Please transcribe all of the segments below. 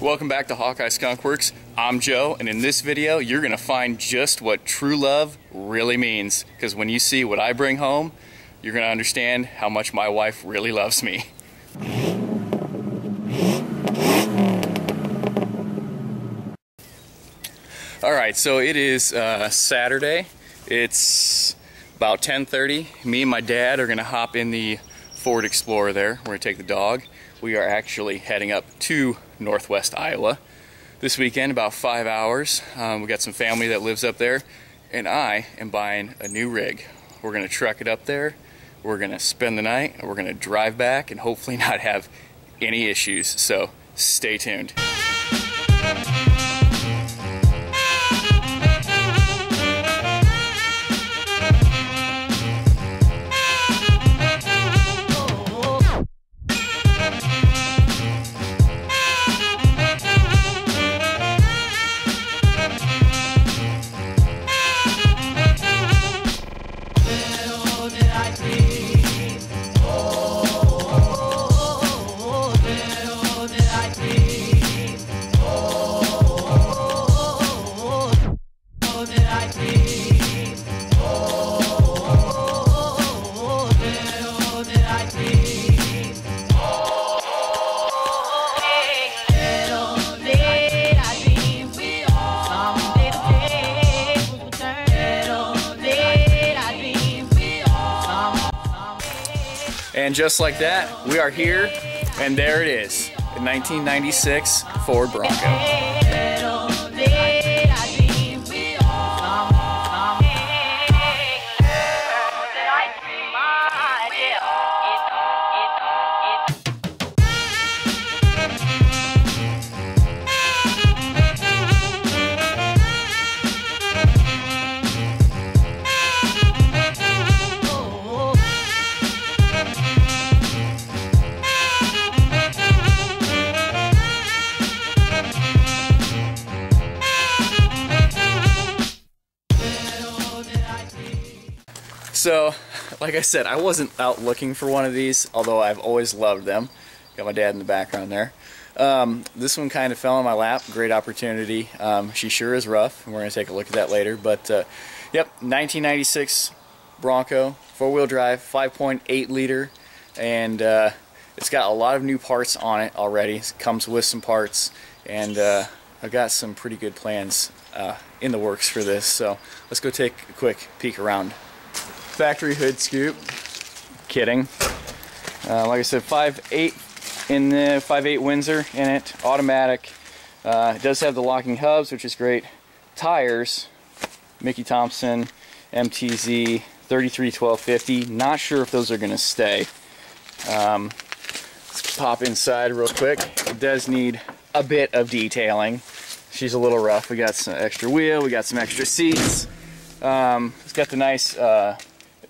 Welcome back to Hawkeye Skunk Works. I'm Joe, and in this video you're gonna find just what true love really means, because when you see what I bring home, you're gonna understand how much my wife really loves me. Alright, so it is Saturday. It's about 10:30. Me and my dad are gonna hop in the Ford Explorer there. We're gonna take the dog. We are actually heading up to Northwest Iowa this weekend, about 5 hours. We got some family that lives up there, and I am buying a new rig. We're gonna truck it up there, we're gonna spend the night, and we're gonna drive back and hopefully not have any issues, so stay tuned. And just like that, we are here, and there it is, the 1996 Ford Bronco. So, like I said, I wasn't out looking for one of these, although I've always loved them. Got my dad in the background there. This one kind of fell in my lap. Great opportunity. She sure is rough, and we're going to take a look at that later. But, yep, 1996 Bronco, four-wheel drive, 5.8 liter, and it's got a lot of new parts on it already. It comes with some parts, and I've got some pretty good plans in the works for this. So let's go take a quick peek around. Factory hood scoop. Kidding. Like I said, 5.8 in the 5.8 Windsor in it, automatic. It does have the locking hubs, which is great. Tires, Mickey Thompson MTZ 33-12-50. Not sure if those are going to stay. Let's pop inside real quick. It does need a bit of detailing. She's a little rough. We got some extra wheel. We got some extra seats. It's got the nice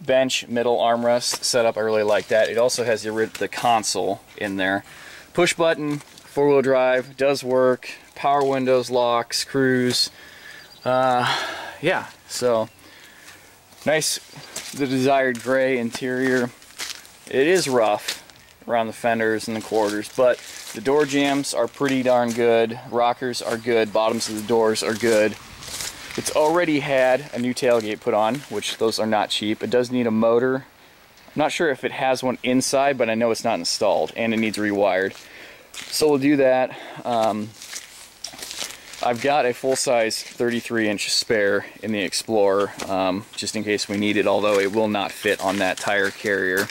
bench middle armrest set up. I really like that. It also has the console in there. Push button, four-wheel drive, does work. Power windows, locks, cruise. Yeah, so nice, the desired gray interior. It is rough around the fenders and the quarters, but the door jambs are pretty darn good. Rockers are good. Bottoms of the doors are good. It's already had a new tailgate put on, which those are not cheap. It does need a motor. I'm not sure if it has one inside, but I know it's not installed, and it needs rewired. So we'll do that. I've got a full-size 33-inch spare in the Explorer, just in case we need it, although it will not fit on that tire carrier.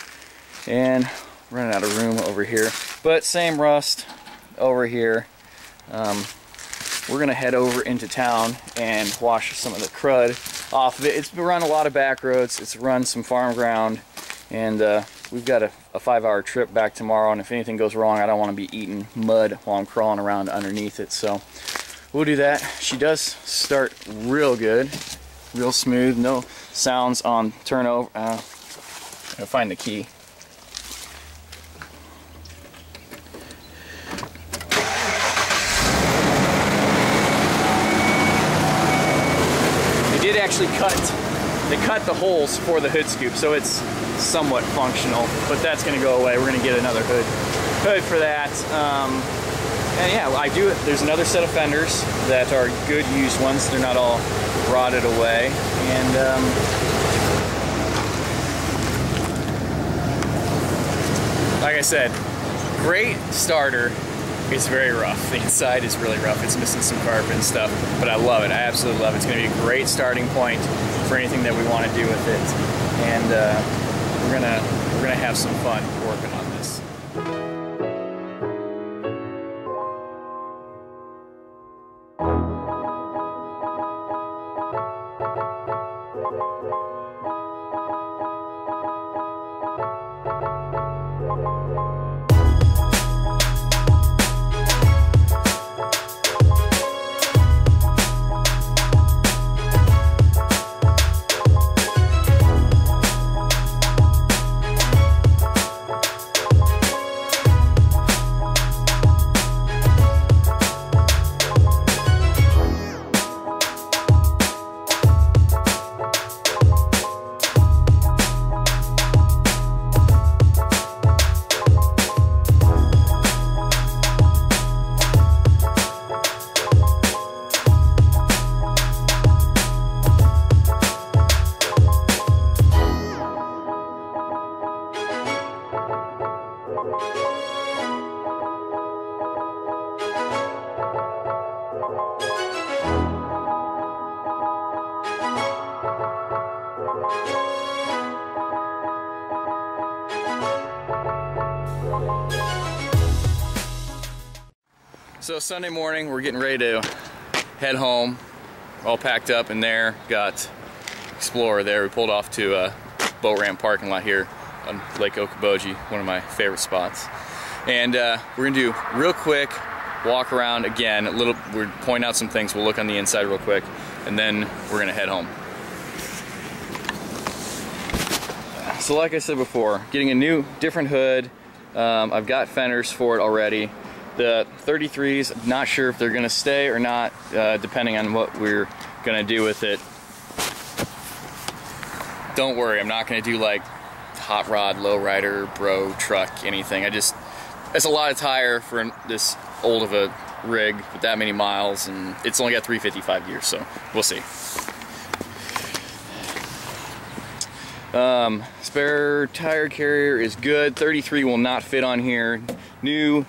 And running out of room over here, but same rust over here. We're gonna head over into town and wash some of the crud off of it. It's run a lot of back roads, it's run some farm ground, and we've got a 5-hour trip back tomorrow, and if anything goes wrong, I don't want to be eating mud while I'm crawling around underneath it, so we'll do that. She does start real good, real smooth, no sounds on turnover. I'll find the key. Actually cut the holes for the hood scoop, so it's somewhat functional, but that's going to go away. We're going to get another hood for that. And yeah, I do. There's another set of fenders that are good used ones. They're not all rotted away. And like I said, great starter. It's very rough. The inside is really rough. It's missing some carpet and stuff, but I love it. I absolutely love it. It's going to be a great starting point for anything that we want to do with it. And we're gonna have some fun working on this. So Sunday morning, we're getting ready to head home. All packed up in there. Got Explorer there. We pulled off to a boat ramp parking lot here on Lake Okoboji, one of my favorite spots. And we're gonna do real quick walk around again. We're point out some things. We'll look on the inside real quick, and then we're gonna head home. So like I said before, getting a new, different hood. I've got fenders for it already. The 33s, not sure if they're gonna stay or not, depending on what we're gonna do with it. Don't worry, I'm not gonna do like hot rod, lowrider, bro, truck, anything. It's a lot of tire for this old of a rig with that many miles, and it's only got 355 gears, so we'll see. Spare tire carrier is good. 33 will not fit on here. New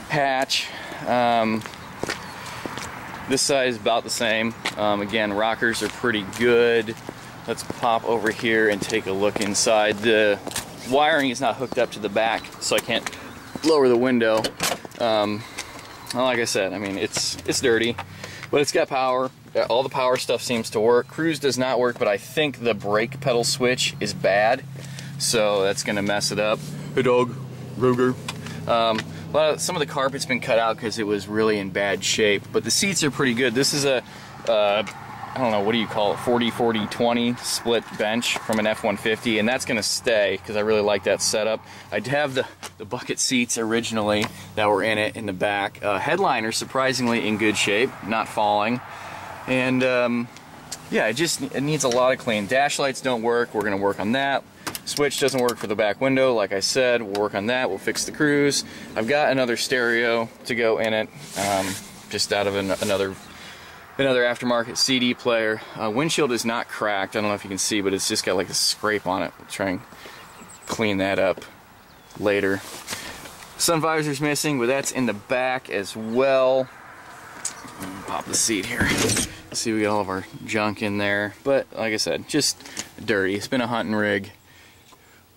hatch. This side is about the same. Again, rockers are pretty good. Let's pop over here and take a look inside. The wiring is not hooked up to the back, so I can't lower the window. Well, like I said, I mean, it's dirty, but it's got power. All the power stuff seems to work. Cruise does not work, but I think the brake pedal switch is bad, so that's gonna mess it up. Hey dog, Ruger. Some of the carpet's been cut out because it was really in bad shape, but the seats are pretty good. This is a, I don't know, what do you call it, 40-40-20 split bench from an F-150, and that's gonna stay because I really like that setup. I have the bucket seats originally that were in it in the back. Headliner surprisingly in good shape, not falling. And yeah, it needs a lot of clean. Dash lights don't work, we're gonna work on that. Switch doesn't work for the back window, like I said, we'll work on that, we'll fix the cruise. I've got another stereo to go in it, just out of another aftermarket CD player. Windshield is not cracked, I don't know if you can see, but it's just got like a scrape on it. We'll try and clean that up later. Sun visor's missing, but that's in the back as well. Pop the seat here. See, we got all of our junk in there, but like I said, just dirty. It's been a hunting rig.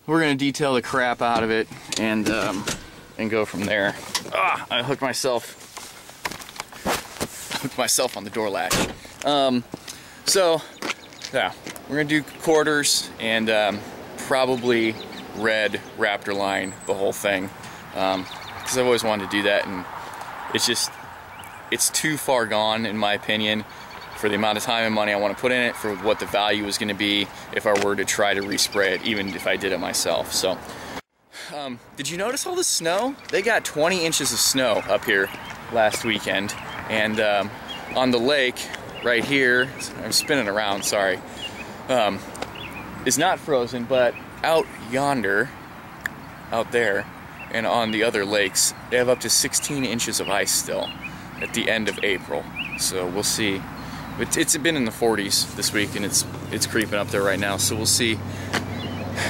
We're gonna detail the crap out of it and go from there. I hooked myself on the door latch. So yeah, we're gonna do quarters and probably red Raptor line the whole thing, because I've always wanted to do that, and it's too far gone in my opinion for the amount of time and money I want to put in it, for what the value is going to be if I were to try to respray it, even if I did it myself. So did you notice all the snow? They got 20 inches of snow up here last weekend, and on the lake right here, I'm spinning around, sorry, is not frozen, but out yonder, out there, and on the other lakes, they have up to 16 inches of ice still at the end of April. So we'll see. It's been in the 40s this week, and it's creeping up there right now. So we'll see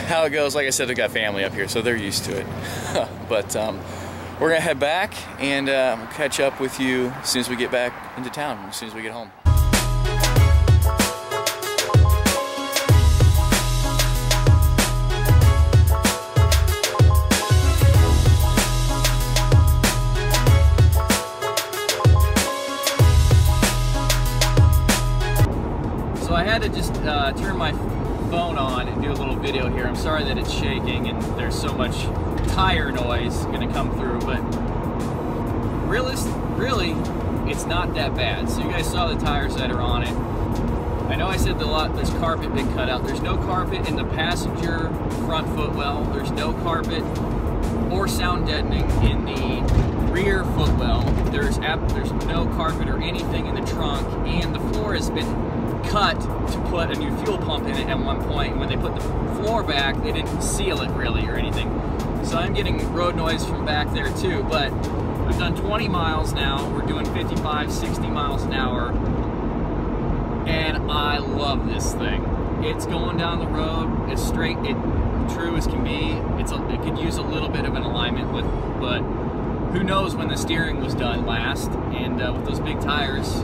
how it goes. Like I said, they got family up here, so they're used to it. But we're gonna head back, and we'll catch up with you as soon as we get back into town, as soon as we get home. So I had to just turn my phone on and do a little video here. I'm sorry that it's shaking and there's so much tire noise going to come through, but really, it's not that bad. So you guys saw the tires that are on it. I know I said there's carpet been cut out. There's no carpet in the passenger front footwell. There's no carpet or sound deadening in the rear footwell. There's no carpet or anything in the trunk, and the floor has been cut to put a new fuel pump in it at one point. When they put the floor back, they didn't seal it really or anything. So I'm getting road noise from back there too, but I've done 20 miles now. We're doing 55, 60 miles an hour, and I love this thing. It's going down the road as straight, true as can be. It could use a little bit of an alignment with, but who knows when the steering was done last, and with those big tires,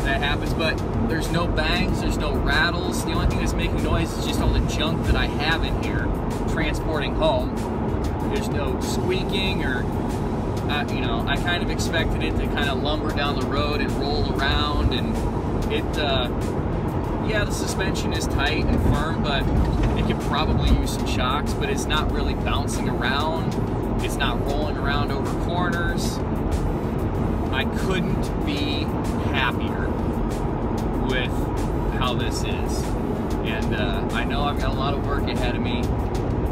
that happens. But there's no bangs, there's no rattles. The only thing that's making noise is just all the junk that I have in here transporting home. There's no squeaking or, you know, I kind of expected it to kind of lumber down the road and roll around, and yeah, the suspension is tight and firm, but it could probably use some shocks, but it's not really bouncing around. It's not rolling around over corners. I couldn't be happier with how this is. And I know I've got a lot of work ahead of me,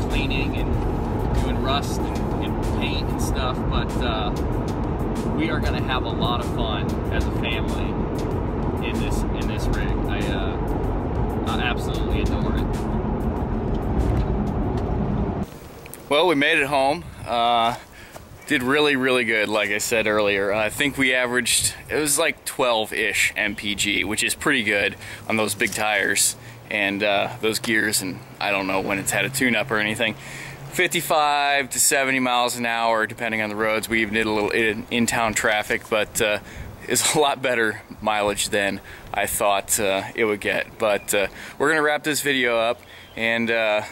cleaning and doing rust and paint and stuff, but we are gonna have a lot of fun as a family in this rig. I absolutely adore it. Well, we made it home. Did really good, like I said earlier. I think we averaged, it was like 12-ish mpg, which is pretty good on those big tires and those gears, and I don't know when it's had a tune-up or anything. 55 to 70 miles an hour, depending on the roads. We even did a little in-town traffic, but it's a lot better mileage than I thought it would get. But we're gonna wrap this video up, and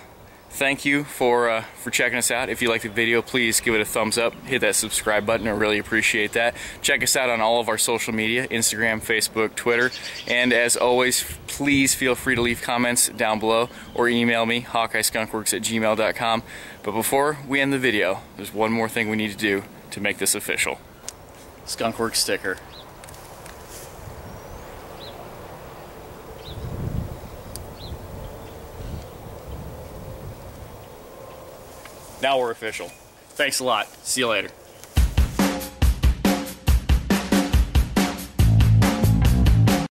thank you for checking us out. If you liked the video, please give it a thumbs up. Hit that subscribe button. I really appreciate that. Check us out on all of our social media, Instagram, Facebook, Twitter. And as always, please feel free to leave comments down below or email me, hawkeyeskunkworks@gmail.com. But before we end the video, there's one more thing we need to do to make this official. Skunkworks sticker. Now we're official. Thanks a lot. See you later.